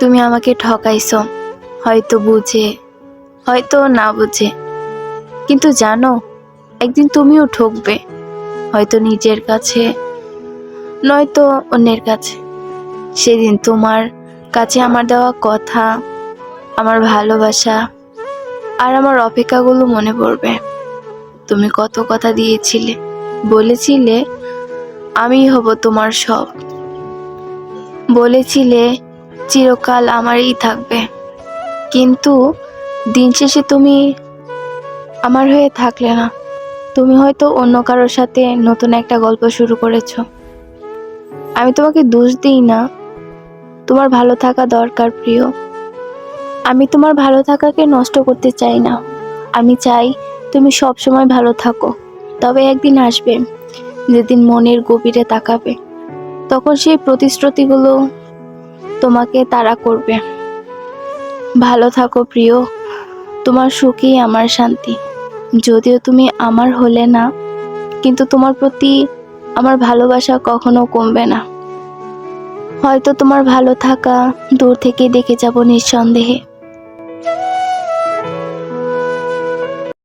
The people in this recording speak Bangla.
তুমি আমাকে ঠকাইছো, হয়তো বুঝে, হয়তো না বুঝে। কিন্তু জানো, একদিন তুমিও ঠকবে, হয়তো নিজের কাছে, নয়তো অন্যের কাছে। সেদিন তোমার কাছে আমার দেওয়া কথা, আমার ভালোবাসা আর আমার অপেক্ষাগুলো মনে পড়বে। তুমি কত কথা দিয়েছিলে, বলেছিলে আমি হব তোমার সব, বলেছিলে চিরকাল আমারই থাকবে। কিন্তু দিন শেষে তুমি আমার হয়ে থাকলে না। তুমি হয়তো অন্য কারোর সাথে নতুন একটা গল্প শুরু করেছো। আমি তোমাকে দোষ দিই না, তোমার ভালো থাকা দরকার প্রিয়। আমি তোমার ভালো থাকাকে নষ্ট করতে চাই না। আমি চাই তুমি সব সময় ভালো থাকো। তবে একদিন আসবে যেদিন মনের গভীরে তাকাবে, তখন সেই প্রতিশ্রুতিগুলো তোমাকে তাড়া করবে। ভালো থাকো প্রিয়, তোমার সুখই আমার শান্তি। যদিও তুমি আমার হলে না, কিন্তু তোমার প্রতি আমার ভালোবাসা কখনো কমবে না। হয়তো তোমার ভালো থাকা দূর থেকে দেখে যাব নিঃসন্দেহে।